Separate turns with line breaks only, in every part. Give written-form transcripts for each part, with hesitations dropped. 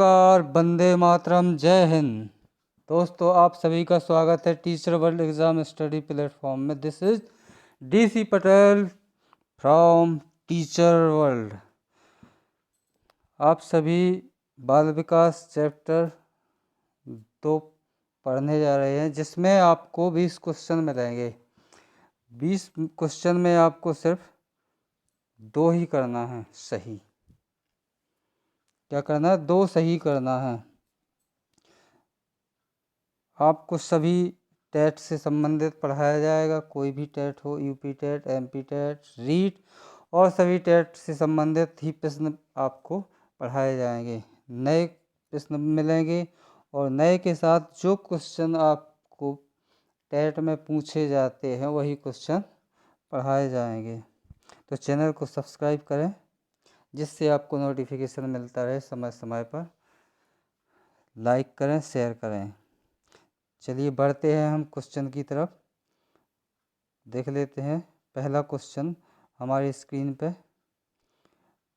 नमस्कार, वंदे मातरम, जय हिंद। दोस्तों, आप सभी का स्वागत है teacher world exam study platform में। This is DC Patel from teacher world. आप सभी बाल विकास चैप्टर 2 पढ़ने जा रहे हैं, जिसमें आपको 20 क्वेश्चन मिलेंगे। 20 क्वेश्चन में आपको सिर्फ 2 ही करना है सही। क्या करना है? 2 सही करना है। आपको सभी टेट से संबंधित पढ़ाया जाएगा, कोई भी टेट हो, UP TET, MP TET, REET और सभी टेट से संबंधित ही प्रश्न आपको पढ़ाए जाएंगे। नए प्रश्न मिलेंगे और नए के साथ जो क्वेश्चन आपको टेट में पूछे जाते हैं वही क्वेश्चन पढ़ाए जाएंगे। तो चैनल को सब्सक्राइब करें, जिससे आपको नोटिफिकेशन मिलता रहे समय समय पर। लाइक करें, शेयर करें। चलिए बढ़ते हैं हम क्वेश्चन की तरफ। देख लेते हैं पहला क्वेश्चन हमारी स्क्रीन पे।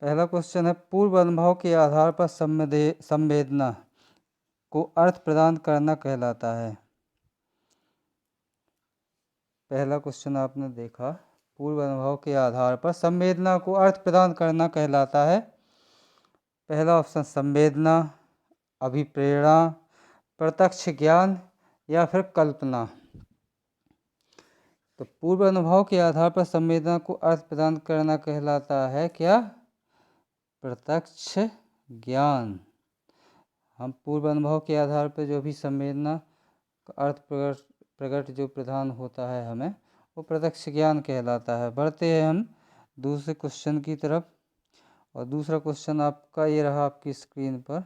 पहला क्वेश्चन है, पूर्व अनुभव के आधार पर संवेदना को अर्थ प्रदान करना कहलाता है। पहला क्वेश्चन आपने देखा, पूर्व अनुभव के आधार पर संवेदना को अर्थ प्रदान करना कहलाता है। पहला ऑप्शन संवेदना, अभिप्रेरणा, प्रत्यक्ष ज्ञान या फिर कल्पना। तो पूर्व अनुभव के आधार पर संवेदना को अर्थ प्रदान करना कहलाता है क्या? प्रत्यक्ष ज्ञान। हम पूर्व अनुभव के आधार पर जो भी संवेदना का अर्थ प्रकट जो प्रदान होता है हमें, वो प्रत्यक्ष ज्ञान कहलाता है। बढ़ते हैं हम दूसरे क्वेश्चन की तरफ। और दूसरा क्वेश्चन आपका ये रहा आपकी स्क्रीन पर।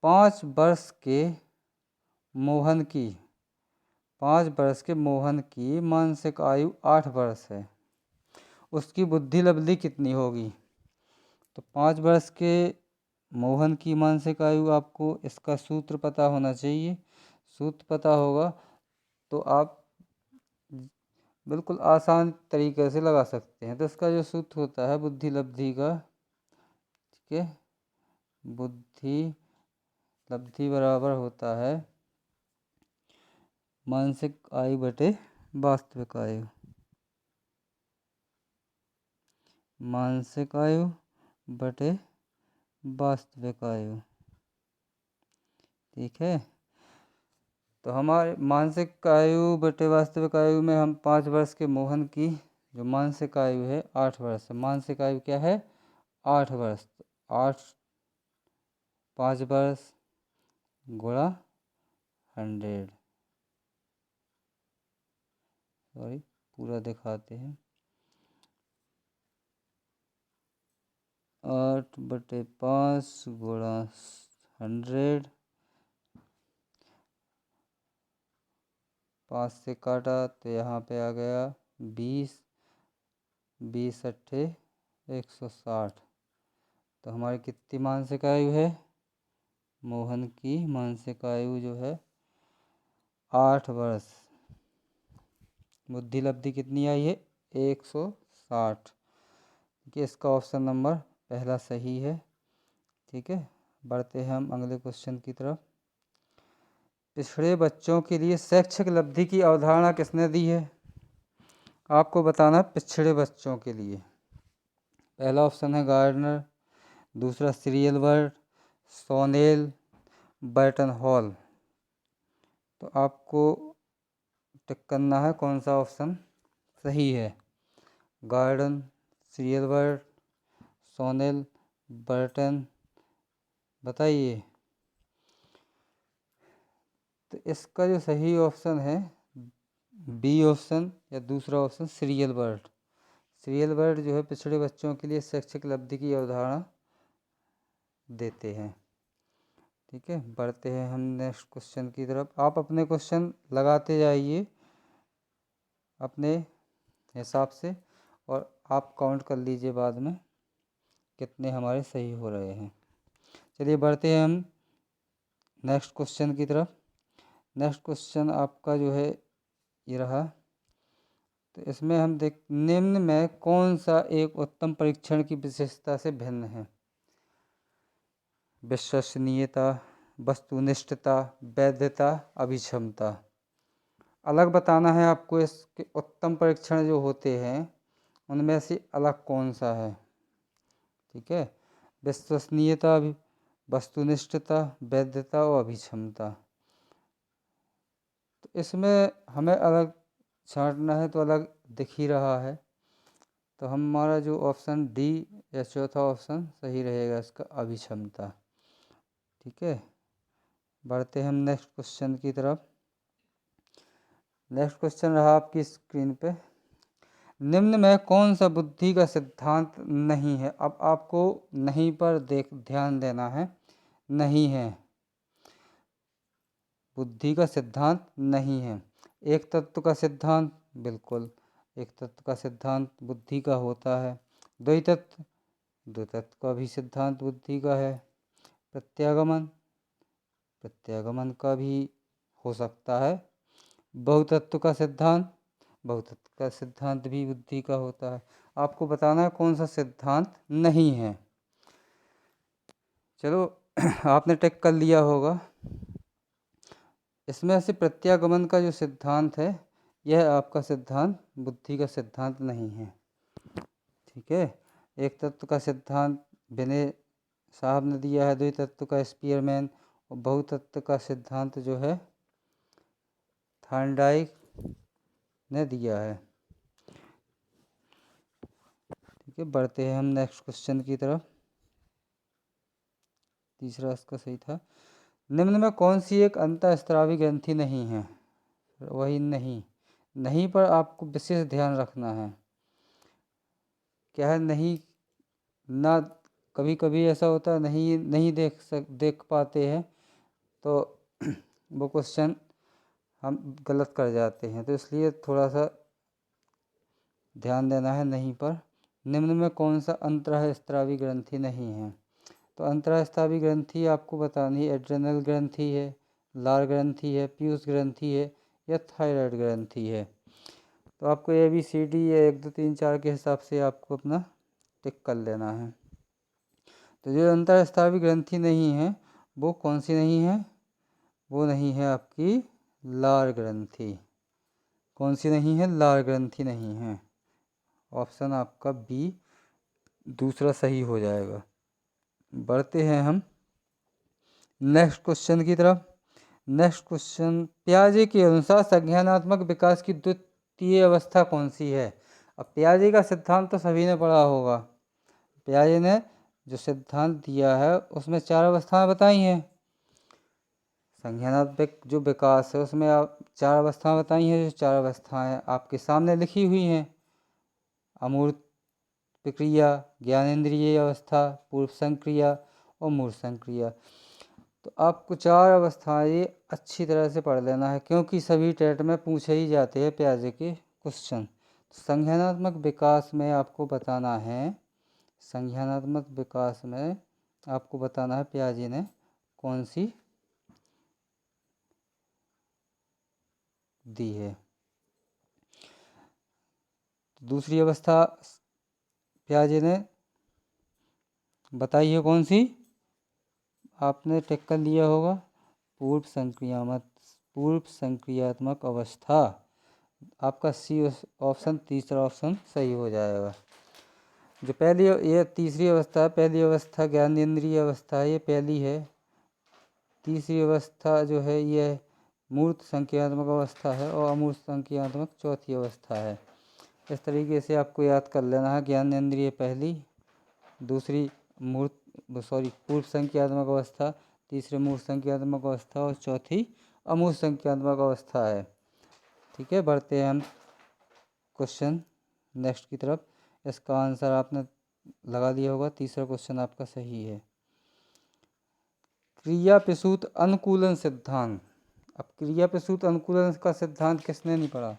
5 वर्ष के मोहन की मानसिक आयु 8 वर्ष है। उसकी बुद्धि लब्धि कितनी होगी? तो 5 वर्ष के मोहन की मानसिक आयु, आपको इसका सूत्र पता होना चाहिए। सूत्र पता होगा तो आप बिल्कुल आसान तरीके से लगा सकते हैं। तो इसका जो सूत्र होता है बुद्धि लब्धि का, ठीक है, बुद्धि लब्धि बराबर होता है मानसिक आयु बटे वास्तविक आयु। मानसिक आयु बटे वास्तविक आयु, ठीक है। तो हमारे मानसिक आयु बटे वास्तविक आयु में हम 5 वर्ष के मोहन की जो मानसिक आयु है 8 वर्ष है। मानसिक आयु क्या है? 8 वर्ष। 5 वर्ष गुणा 100, सॉरी पूरा दिखाते हैं। 8/5 गुणा 100, 5 से काटा तो यहाँ पे आ गया 20, 20 अट्ठे 160। तो हमारी कितनी मानसिक आयु है? मोहन की मानसिक आयु जो है 8 वर्ष। बुद्धि लब्धि कितनी आई है? 160। कि इसका ऑप्शन नंबर पहला सही है, ठीक है। बढ़ते हैं हम अगले क्वेश्चन की तरफ। पिछड़े बच्चों के लिए शैक्षिक लब्धि की अवधारणा किसने दी है? आपको बताना पिछड़े बच्चों के लिए। पहला ऑप्शन है गार्डनर, दूसरा सीरियलबर्ट, सोनेल, बर्टन हॉल। तो आपको टिक करना है कौन सा ऑप्शन सही है। गार्डन, सीरियलबर्ट, सोनेल, बर्टन, बताइए। तो इसका जो सही ऑप्शन है बी ऑप्शन या दूसरा ऑप्शन सीरियलबर्ट। सीरियलबर्ट जो है पिछड़े बच्चों के लिए शैक्षिक लब्धि की अवधारणा देते हैं, ठीक है। बढ़ते हैं हम नेक्स्ट क्वेश्चन की तरफ। आप अपने क्वेश्चन लगाते जाइए अपने हिसाब से और आप काउंट कर लीजिए बाद में कितने हमारे सही हो रहे हैं। चलिए बढ़ते हैं हम नेक्स्ट क्वेश्चन की तरफ। नेक्स्ट क्वेश्चन आपका जो है ये रहा। तो इसमें हम निम्न में कौन सा एक उत्तम परीक्षण की विशेषता से भिन्न है? विश्वसनीयता, वस्तुनिष्ठता, वैधता, अभिक्षमता। अलग बताना है आपको इसके उत्तम परीक्षण जो होते हैं उनमें से अलग कौन सा है। ठीक है, विश्वसनीयता, वस्तुनिष्ठता, वैधता और अभिक्षमता। तो इसमें हमें अलग छांटना है तो अलग दिख ही रहा है, तो हमारा जो ऑप्शन डी या चौथा ऑप्शन सही रहेगा इसका, अभिक्षमता। ठीक है, बढ़ते हैं हम नेक्स्ट क्वेश्चन की तरफ। नेक्स्ट क्वेश्चन रहा आपकी स्क्रीन पे, निम्न में कौन सा बुद्धि का सिद्धांत नहीं है। अब आपको नहीं पर ध्यान देना है, नहीं है, बुद्धि का सिद्धांत नहीं है। एक तत्व का सिद्धांत, बिल्कुल एक तत्व का सिद्धांत बुद्धि का होता है। द्वैतत्व, द्वैतत्व का भी सिद्धांत बुद्धि का है। प्रत्यागमन, प्रत्यागमन का भी हो सकता है। बहुतत्व का सिद्धांत, बहुतत्व का सिद्धांत भी बुद्धि का होता है। आपको बताना है कौन सा सिद्धांत नहीं है। चलो आपने टिक कर लिया होगा। इसमें से प्रत्यागमन का जो सिद्धांत है यह आपका सिद्धांत बुद्धि का सिद्धांत नहीं है। ठीक है, एक तत्व का सिद्धांत विनय साहब ने दिया है, द्वितत्व का स्पीयरमैन, और बहुतत्व का सिद्धांत जो है थॉर्नडाइक ने दिया है। ठीक है, बढ़ते हैं हम नेक्स्ट क्वेश्चन की तरफ। तीसरा इसका सही था। निम्न में कौन सी एक अंतःस्रावी ग्रंथि नहीं है। वही नहीं, नहीं पर आपको विशेष ध्यान रखना है। क्या है नहीं ना, कभी कभी ऐसा होता है नहीं देख पाते हैं तो वो क्वेश्चन हम गलत कर जाते हैं, तो इसलिए थोड़ा सा ध्यान देना है नहीं पर। निम्न में कौन सा अंतःस्रावी ग्रंथि नहीं है। तो अंतःस्रावी ग्रंथि आपको बतानी है, एड्रेनल ग्रंथि है, लार ग्रंथि है, पीयूष ग्रंथि है या थायराइड ग्रंथि है। तो आपको ABCD या 1 2 3 4 के हिसाब से आपको अपना टिक कर लेना है। तो जो अंतःस्रावी ग्रंथि नहीं है वो कौन सी नहीं है, वो नहीं है आपकी लार ग्रंथि। कौन सी नहीं है, लार ग्रंथि नहीं है। ऑप्शन आपका बी दूसरा सही हो जाएगा। बढ़ते हैं हम नेक्स्ट क्वेश्चन की तरफ। नेक्स्ट क्वेश्चन, पियाजे के अनुसार संज्ञानात्मक विकास की द्वितीय अवस्था कौन सी है। अब पियाजे का सिद्धांत तो सभी ने पढ़ा होगा। पियाजे ने जो सिद्धांत दिया है उसमें 4 अवस्थाएं बताई हैं। संज्ञानात्मक जो विकास है उसमें आप 4 अवस्थाएं बताई हैं, जो 4 अवस्थाएं आपके सामने लिखी हुई हैं। अमूर्त प्रक्रिया, ज्ञानेंद्रिय अवस्था, पूर्व संक्रिया और मूर्त संक्रिया। तो आपको 4 अवस्थाएं अच्छी तरह से पढ़ लेना है, क्योंकि सभी टेट में पूछे ही जाते हैं पियाजे के क्वेश्चन। संज्ञानात्मक विकास में आपको बताना है, संज्ञानात्मक विकास में आपको बताना है पियाजे ने कौन सी दी है। दूसरी अवस्था पियाजे ने बताई है कौन सी, आपने टिक कर लिया होगा, पूर्व संक्रियात्मक अवस्था। आपका सी ऑप्शन, तीसरा ऑप्शन सही हो जाएगा। जो पहली, ये तीसरी अवस्था है, पहली अवस्था ज्ञानेंद्रिय अवस्था है, ये पहली है। तीसरी अवस्था जो है ये मूर्त संक्रियात्मक अवस्था है और अमूर्त संक्रियात्मक चौथी अवस्था है। इस तरीके से आपको याद कर लेना है। ज्ञानेंद्रिय पहली, दूसरी पूर्व संक्रियात्मक अवस्था, तीसरी मूर्त संक्रियात्मक अवस्था और चौथी अमूर्त संक्रियात्मक अवस्था है। ठीक है, बढ़ते हैं हम क्वेश्चन नेक्स्ट की तरफ। इसका आंसर आपने लगा दिया होगा, तीसरा क्वेश्चन आपका सही है। क्रिया प्रसूत अनुकूलन सिद्धांत। अब क्रिया प्रसूत अनुकूलन का सिद्धांत किसने नहीं पढ़ा।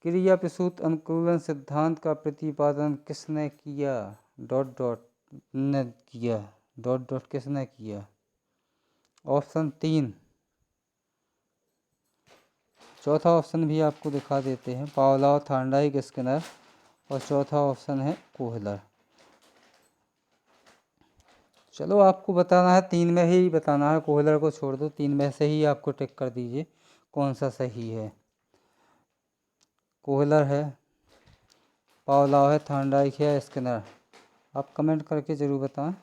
क्रिया प्रसूत अनुकूलन सिद्धांत का प्रतिपादन किसने किया, डॉट डॉट ने किया, डॉट डॉट किसने किया। ऑप्शन 3, चौथा ऑप्शन भी आपको दिखा देते हैं, पावलोव, थॉर्नडाइक, स्किनर, और चौथा ऑप्शन है कोहलर। चलो आपको बताना है, 3 में ही बताना है, कोहलर को छोड़ दो, 3 में से ही आपको टिक कर दीजिए कौन सा सही है। कोहलर है, पावलोव है, थॉर्नडाइक है, स्किनर। आप कमेंट करके ज़रूर बताएं।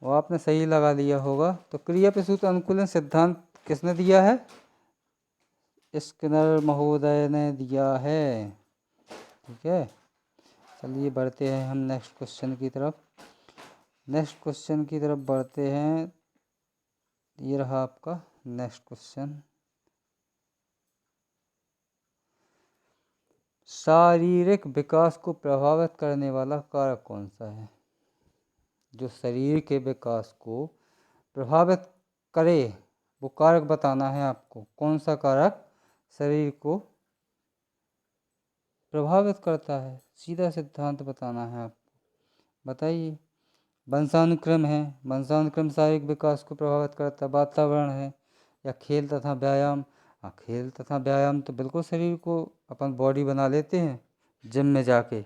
वो आपने सही लगा लिया होगा। तो क्रिया प्रसूत अनुकूलन सिद्धांत किसने दिया है? स्किनर महोदय ने दिया है। ठीक है, चलिए बढ़ते हैं हम नेक्स्ट क्वेश्चन की तरफ। नेक्स्ट क्वेश्चन की तरफ बढ़ते हैं। ये रहा आपका नेक्स्ट क्वेश्चन। शारीरिक विकास को प्रभावित करने वाला कारक कौन सा है? जो शरीर के विकास को प्रभावित करे वो कारक बताना है आपको। कौन सा कारक शरीर को प्रभावित करता है, सीधा सिद्धांत बताना है आपको। बताइए। वंशानुक्रम है, वंशानुक्रम शारीरिक विकास को प्रभावित करता है। वातावरण है, या खेल तथा व्यायाम। हाँ, खेल तथा व्यायाम तो बिल्कुल शरीर को अपन बॉडी बना लेते हैं जिम में जाके।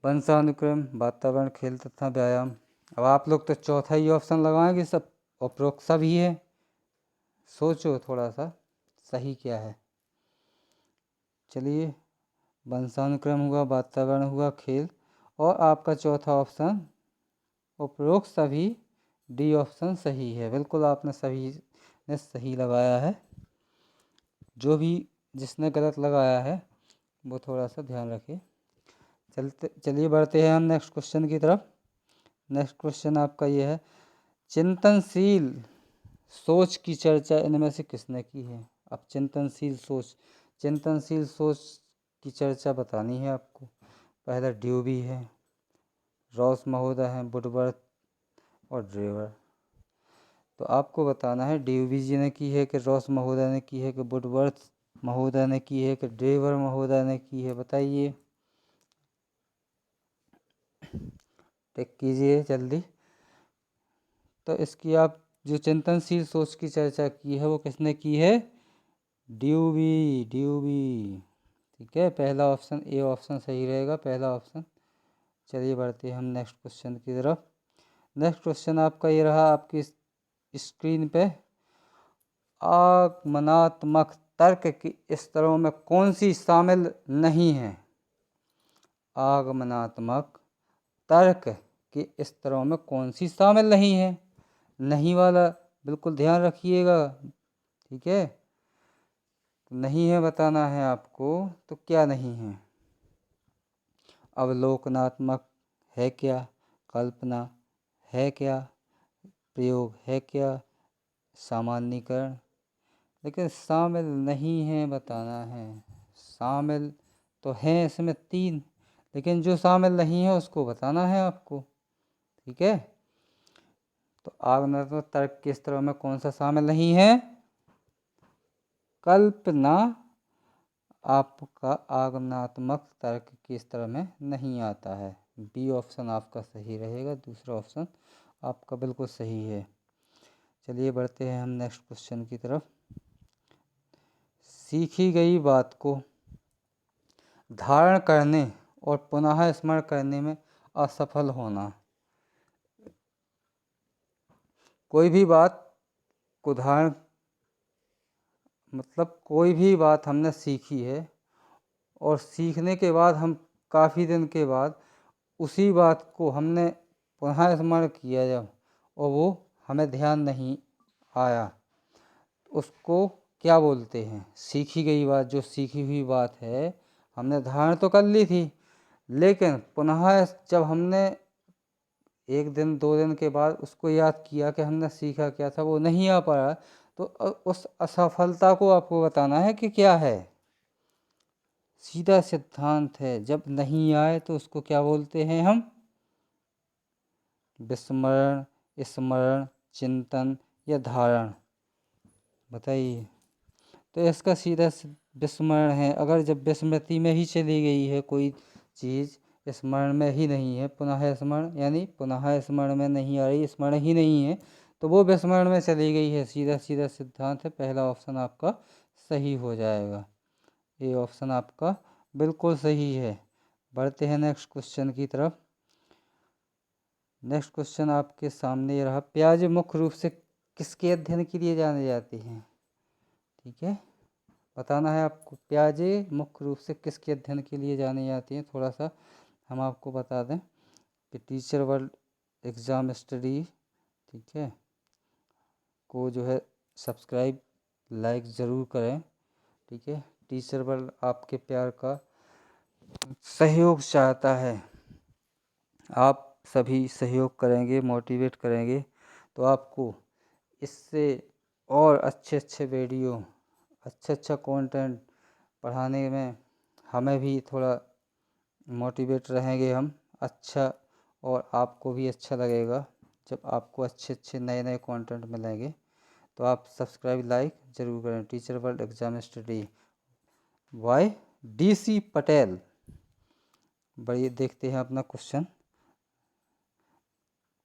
वंशानुक्रम, वातावरण, खेल तथा व्यायाम। अब आप लोग तो चौथा ही ऑप्शन लगाएंगे, सब उपरोक्त सभी है। सोचो थोड़ा सा सही क्या है। चलिए, वंशानुक्रम हुआ, वातावरण हुआ, खेल, और आपका चौथा ऑप्शन उपरोक्त सभी, डी ऑप्शन सही है। बिल्कुल आपने सभी ने सही लगाया है। जो भी जिसने गलत लगाया है वो थोड़ा सा ध्यान रखिए। चलिए बढ़ते हैं हम नेक्स्ट क्वेश्चन की तरफ। नेक्स्ट क्वेश्चन आपका ये है, चिंतनशील सोच की चर्चा इनमें से किसने की है? अब चिंतनशील सोच की चर्चा बतानी है आपको। पहला ड्यूबी है, रॉस महोदय हैं, वुडवर्थ और ड्रेवर। तो आपको बताना है ड्यूबी जी ने की है कि रॉस महोदय ने की है कि वुडवर्थ महोदय ने की है कि ड्रेवर महोदय ने की है। बताइए, टिक कीजिए जल्दी। तो इसकी आप जो चिंतनशील सोच की चर्चा की है वो किसने की है? ड्यूबी। ठीक है, पहला ऑप्शन, ए ऑप्शन सही रहेगा, पहला ऑप्शन। चलिए बढ़ते हैं हम नेक्स्ट क्वेश्चन की तरफ। नेक्स्ट क्वेश्चन आपका ये रहा आपकी स्क्रीन पे, आगमनात्मक तर्क की स्तरों में कौन सी शामिल नहीं है? आगमनात्मक तर्क के स्तरों में कौन सी शामिल नहीं है? नहीं वाला बिल्कुल ध्यान रखिएगा। ठीक है, तो नहीं है बताना है आपको। तो क्या नहीं है? अवलोकनात्मक है क्या? कल्पना है क्या? प्रयोग है क्या? सामान्यीकरण। लेकिन शामिल नहीं है बताना है। शामिल तो हैं इसमें 3, लेकिन जो शामिल नहीं है उसको बताना है आपको। ठीक है, तो आगमनात्मक तर्क के स्तरों में कौन सा शामिल नहीं है? कल्पना आपका आगमनात्मक तर्क के स्तर में नहीं आता है। बी ऑप्शन आपका सही रहेगा, दूसरा ऑप्शन आपका बिल्कुल सही है। चलिए बढ़ते हैं हम नेक्स्ट क्वेश्चन की तरफ। सीखी गई बात को धारण करने और पुनः स्मरण करने में असफल होना। कोई भी बात को धारण, मतलब कोई भी बात हमने सीखी है और सीखने के बाद हम काफ़ी दिन के बाद उसी बात को हमने पुनः स्मरण किया जब, और वो हमें ध्यान नहीं आया, उसको क्या बोलते हैं? सीखी गई बात, जो सीखी हुई बात है हमने धारण तो कर ली थी, लेकिन पुनः जब हमने 1 दिन 2 दिन के बाद उसको याद किया कि हमने सीखा क्या था, वो नहीं आ पाया, तो उस असफलता को आपको बताना है कि क्या है। सीधा सिद्धांत है, जब नहीं आए तो उसको क्या बोलते हैं हम? विस्मरण, स्मरण, चिंतन या धारण। बताइए। तो इसका सीधा विस्मरण है। अगर जब विस्मृति में ही चली गई है कोई चीज़, स्मरण में ही नहीं है, पुनः स्मरण यानी पुनः स्मरण में नहीं आ रही, स्मरण ही नहीं है, तो वो विस्मरण में चली गई है। सीधा सिद्धांत है, पहला ऑप्शन आपका सही हो जाएगा। ये ऑप्शन आपका बिल्कुल सही है, बढ़ते हैं नेक्स्ट क्वेश्चन की तरफ। नेक्स्ट क्वेश्चन आपके सामने रहा, प्याज मुख्य रूप से किसके अध्ययन के लिए जाने जाते हैं? ठीक है, बताना है आपको प्याजे मुख्य रूप से किसके अध्ययन के लिए जाने जाती हैं। थोड़ा सा हम आपको बता दें कि टीचर वर्ल्ड एग्ज़ाम स्टडी, ठीक है, को जो है सब्सक्राइब लाइक ज़रूर करें। ठीक है, टीचर वर्ल्ड आपके प्यार का सहयोग चाहता है। आप सभी सहयोग करेंगे, मोटिवेट करेंगे तो आपको इससे और अच्छे अच्छे वीडियो, अच्छा कंटेंट पढ़ाने में हमें भी थोड़ा मोटिवेट रहेंगे हम अच्छा, और आपको भी अच्छा लगेगा जब आपको अच्छे अच्छे नए नए कंटेंट मिलेंगे। तो आप सब्सक्राइब लाइक ज़रूर करें। Teacher world exam study by DC Patel. बढ़िए, देखते हैं अपना क्वेश्चन।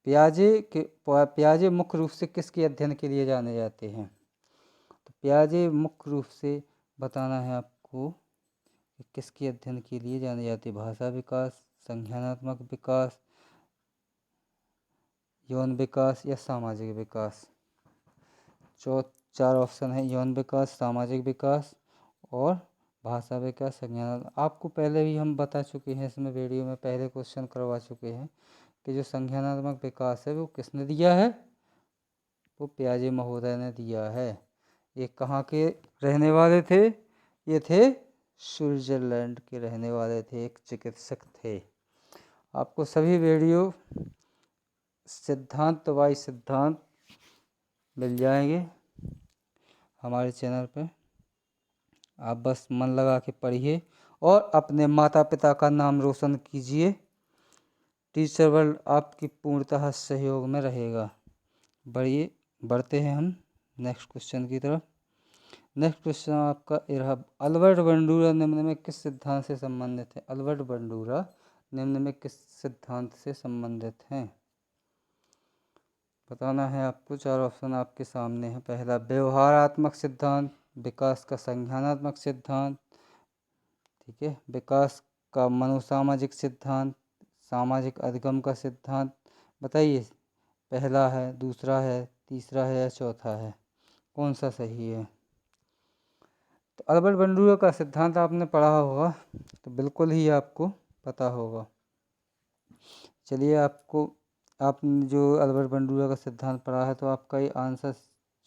प्याजे मुख्य रूप से किसके अध्ययन के लिए जाने जाते हैं? तो प्याजे मुख्य रूप से बताना है आपको कि किसके अध्ययन के लिए जाने जाते हैं। भाषा विकास, संज्ञानात्मक विकास, यौन विकास या सामाजिक विकास। 4 ऑप्शन है, यौन विकास, सामाजिक विकास और भाषा विकास, संज्ञान। आपको पहले भी हम बता चुके हैं, इसमें वीडियो में पहले क्वेश्चन करवा चुके हैं कि जो संज्ञानात्मक विकास है वो किसने दिया है? वो प्याजे महोदय ने दिया है। ये कहाँ के रहने वाले थे? ये थे स्विट्ज़रलैंड के रहने वाले थे, एक चिकित्सक थे। आपको सभी वीडियो सिद्धांत वाई सिद्धांत मिल जाएंगे हमारे चैनल पे। आप बस मन लगा के पढ़िए और अपने माता पिता का नाम रोशन कीजिए। टीचर वर्ल्ड आपकी पूर्णतः सहयोग में रहेगा। बढ़ते हैं हम नेक्स्ट क्वेश्चन की तरफ। नेक्स्ट क्वेश्चन आपका रहा, अल्बर्ट बंडूरा निम्न में किस सिद्धांत से संबंधित है? अल्बर्ट बंडूरा निम्न में किस सिद्धांत से संबंधित हैं? बताना है आपको। 4 ऑप्शन आपके सामने हैं। पहला व्यवहारात्मक सिद्धांत, विकास का संज्ञानात्मक सिद्धांत, ठीक है, विकास का मनोसामाजिक सिद्धांत, सामाजिक अधिगम का सिद्धांत। बताइए, पहला है, दूसरा है, तीसरा है या चौथा है? कौन सा सही है? तो अल्बर्ट बंडूरा का सिद्धांत आपने पढ़ा होगा तो बिल्कुल ही आपको पता होगा। चलिए, आपने जो अल्बर्ट बंडूरा का सिद्धांत पढ़ा है तो आपका ये आंसर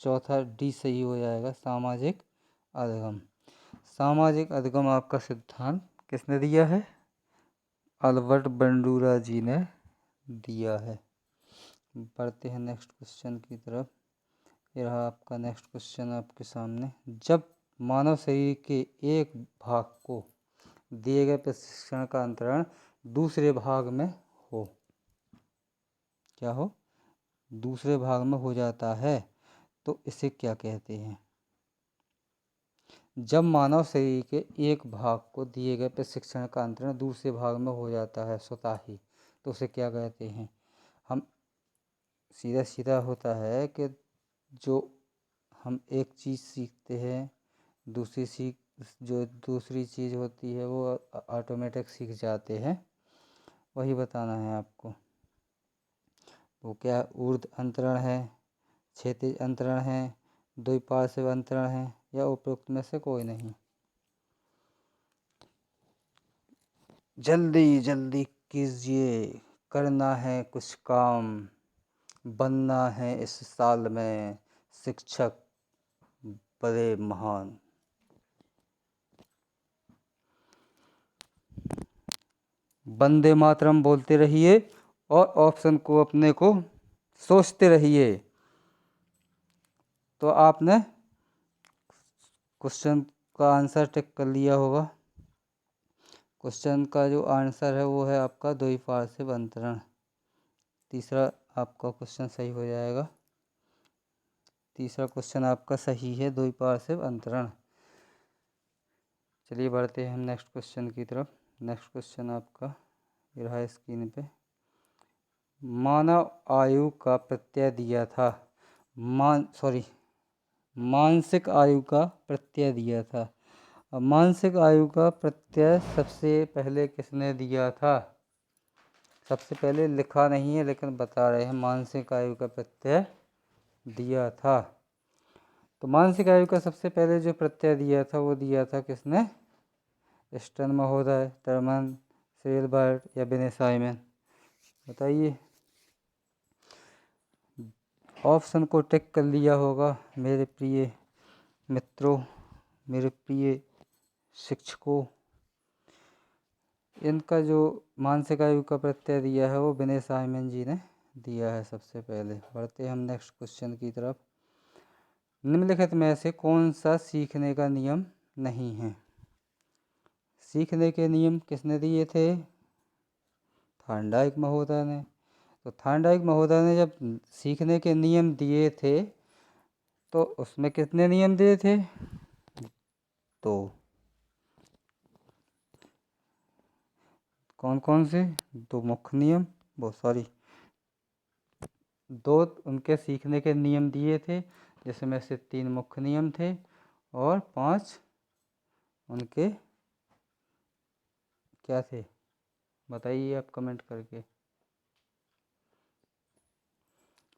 चौथा D सही हो जाएगा, सामाजिक अधिगम। सामाजिक अधिगम आपका सिद्धांत किसने दिया है? अल्बर्ट बंडूरा जी ने दिया है। बढ़ते हैं नेक्स्ट क्वेश्चन की तरफ। ये रहा आपका नेक्स्ट क्वेश्चन आपके सामने। जब मानव शरीर के एक भाग को दिए गए प्रशिक्षण का अंतरण दूसरे भाग में हो, क्या हो? दूसरे भाग में हो जाता है तो इसे क्या कहते हैं? जब मानव शरीर के एक भाग को दिए गए प्रशिक्षण का अंतरण दूसरे भाग में हो जाता है स्वतः ही, तो उसे क्या कहते हैं? हम सीधा सीधा होता है कि जो हम एक चीज़ सीखते हैं, जो दूसरी चीज़ होती है वो ऑटोमेटिक सीख जाते हैं, वही बताना है आपको। वो क्या ऊर्ध्व अंतरण है, क्षैतिज अंतरण है, द्विपार्श्व अंतरण है या उपरोक्त में से कोई नहीं? जल्दी जल्दी कीजिए, करना है कुछ काम, बनना है इस साल में शिक्षक बड़े महान। वंदे मातरम बोलते रहिए और ऑप्शन को अपने को सोचते रहिए। तो आपने क्वेश्चन का आंसर टिक कर लिया होगा। क्वेश्चन का जो आंसर है वो है आपका द्विपार्श्व अंतरण। तीसरा आपका क्वेश्चन सही हो जाएगा। तीसरा क्वेश्चन आपका सही है, द्विपार्श्व अंतरण। चलिए बढ़ते हैं हम नेक्स्ट क्वेश्चन की तरफ। नेक्स्ट क्वेश्चन आपका ये रहा स्क्रीन पे। मानव आयु का प्रत्यय दिया था, मानसिक आयु का प्रत्यय दिया था। अब मानसिक आयु का प्रत्यय सबसे पहले किसने दिया था? सबसे पहले लिखा नहीं है लेकिन बता रहे हैं, मानसिक आयु का प्रत्यय दिया था। तो मानसिक आयु का सबसे पहले जो प्रत्यय दिया था वो दिया था किसने? स्टर्न महोदय, टर्मन, सेलबर्ट या बिने साइमन? बताइए। ऑप्शन को टिक कर लिया होगा मेरे प्रिय मित्रों, मेरे प्रिय शिक्षकों। इनका जो मानसिक आयु का प्रत्यय दिया है वो बिने साइमन जी ने दिया है सबसे पहले। बढ़ते हैं हम नेक्स्ट क्वेश्चन की तरफ। निम्नलिखित में से कौन सा सीखने का नियम नहीं है? सीखने के नियम किसने दिए थे? थार्नडाइक महोदय ने। तो थार्नडाइक महोदय ने जब सीखने के नियम दिए थे तो उसमें कितने नियम दिए थे? तो कौन कौन से? दो मुख्य नियम, बहुत सारी, दो उनके सीखने के नियम दिए थे जिसमें से 3 मुख्य नियम थे और 5 उनके क्या थे? बताइए आप कमेंट करके।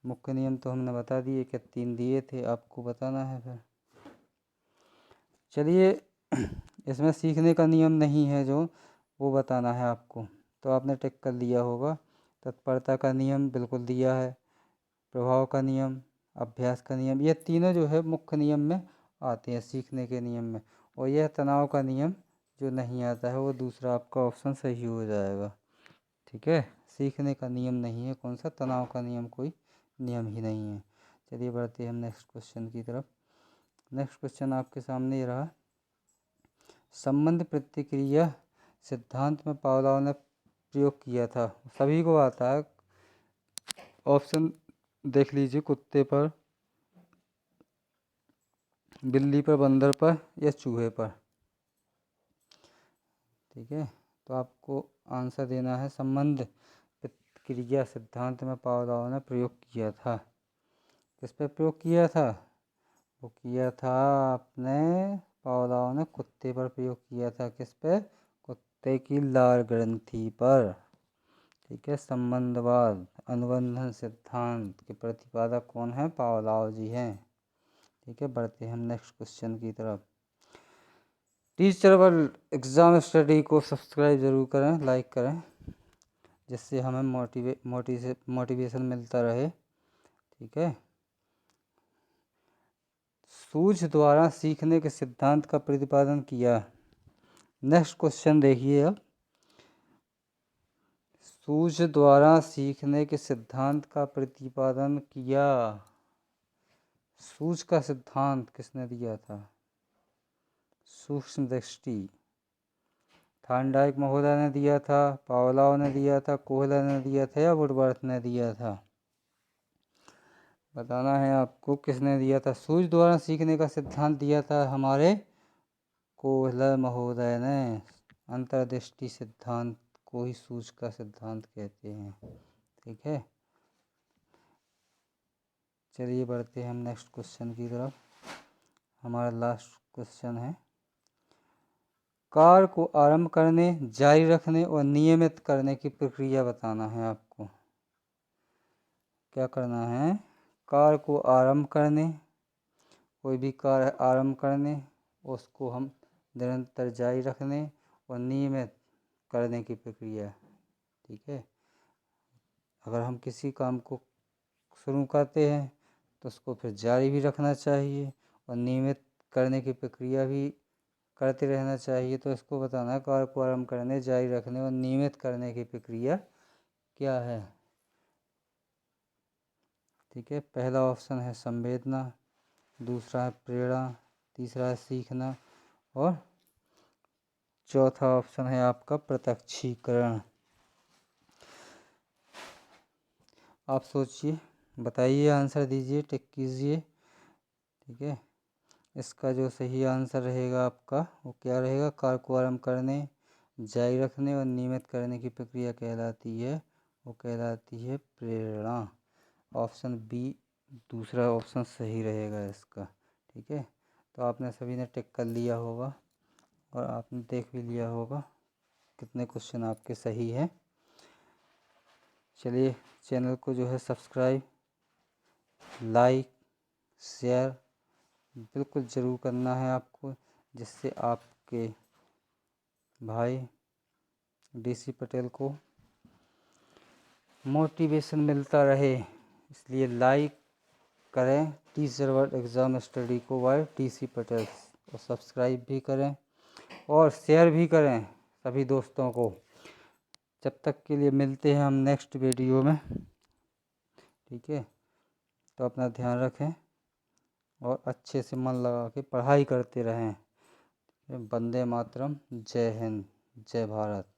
मुख्य नियम तो हमने बता दिए कि 3 दिए थे, आपको बताना है फिर। चलिए, इसमें सीखने का नियम नहीं है जो, वो बताना है आपको। तो आपने टिक कर लिया होगा। तत्परता का नियम बिल्कुल दिया है, प्रभाव का नियम, अभ्यास का नियम, ये तीनों जो है मुख्य नियम में आते हैं सीखने के नियम में। और यह तनाव का नियम जो नहीं आता है वो दूसरा आपका ऑप्शन सही हो जाएगा। ठीक है, सीखने का नियम नहीं है कौन सा? तनाव का नियम कोई नियम ही नहीं है। चलिए बढ़ते हैं हम नेक्स्ट क्वेश्चन की तरफ। नेक्स्ट क्वेश्चन आपके सामने ये रहा। संबंध प्रतिक्रिया सिद्धांत में पावलोव ने प्रयोग किया था। सभी को आता है। ऑप्शन देख लीजिए, कुत्ते पर, बिल्ली पर, बंदर पर या चूहे पर। ठीक है, तो आपको आंसर देना है संबंध प्रतिक्रिया सिद्धांत में पावलोव ने प्रयोग किया था। किस पे प्रयोग किया था? वो किया था आपने, पावलोव ने कुत्ते पर प्रयोग किया था। किस पे? कुत्ते की लार ग्रंथि पर। ठीक है, संबंधवाद अनुबंधन सिद्धांत के प्रतिपादक कौन है? पावलोव जी हैं। ठीक है, बढ़ते हैं हम नेक्स्ट क्वेश्चन की तरफ। टीचरेबल एग्ज़ाम स्टडी को सब्सक्राइब ज़रूर करें, लाइक करें, जिससे हमें मोटिवेशन मिलता रहे। ठीक है, सूझ द्वारा सीखने के सिद्धांत का प्रतिपादन किया। नेक्स्ट क्वेश्चन देखिए अब। सूझ द्वारा सीखने के सिद्धांत का प्रतिपादन किया। सूझ का सिद्धांत किसने दिया था? सूक्ष्म दृष्टि थार्नडाइक महोदय ने दिया था, पावलोव ने दिया था, कोहलर ने दिया था या वुडवर्थ ने दिया था? बताना है आपको किसने दिया था। सूझ द्वारा सीखने का सिद्धांत दिया था हमारे कोहलर महोदय ने। अंतर्दृष्टि सिद्धांत को ही सूझ का सिद्धांत कहते हैं। ठीक है, चलिए बढ़ते हैं हम नेक्स्ट क्वेश्चन की तरफ। हमारा लास्ट क्वेश्चन है, कार्य को आरंभ करने, जारी रखने और नियमित करने की प्रक्रिया बताना है आपको। क्या करना है? कार्य को आरंभ करने, कोई भी कार्य आरंभ करने, उसको हम निरंतर जारी रखने और नियमित करने की प्रक्रिया। ठीक है, अगर हम किसी काम को शुरू करते हैं तो उसको फिर जारी भी रखना चाहिए और नियमित करने की प्रक्रिया भी करते रहना चाहिए। तो इसको बताना है, कार्य को आरंभ करने, जारी रखने और नियमित करने की प्रक्रिया क्या है। ठीक है, पहला ऑप्शन है संवेदना, दूसरा है प्रेरणा, तीसरा है सीखना और चौथा ऑप्शन है आपका प्रत्यक्षीकरण। आप सोचिए, बताइए, आंसर दीजिए, टिक कीजिए। ठीक है, इसका जो सही आंसर रहेगा आपका वो क्या रहेगा? कार्य को आरंभ करने, जारी रखने और नियमित करने की प्रक्रिया कहलाती है, वो कहलाती है प्रेरणा। ऑप्शन बी, दूसरा ऑप्शन सही रहेगा इसका। ठीक है, तो आपने सभी ने टिक कर लिया होगा। और आपने देख भी लिया होगा कितने क्वेश्चन आपके सही हैं। चलिए चैनल को जो है सब्सक्राइब, लाइक, शेयर बिल्कुल ज़रूर करना है आपको, जिससे आपके भाई डीसी पटेल को मोटिवेशन मिलता रहे। इसलिए लाइक करें टीचर वर्ड एग्ज़ाम स्टडी को बाय डीसी पटेल, और सब्सक्राइब भी करें और शेयर भी करें सभी दोस्तों को। जब तक के लिए मिलते हैं हम नेक्स्ट वीडियो में, ठीक है। तो अपना ध्यान रखें और अच्छे से मन लगा के पढ़ाई करते रहें। वंदे मातरम, जय हिंद, जय भारत।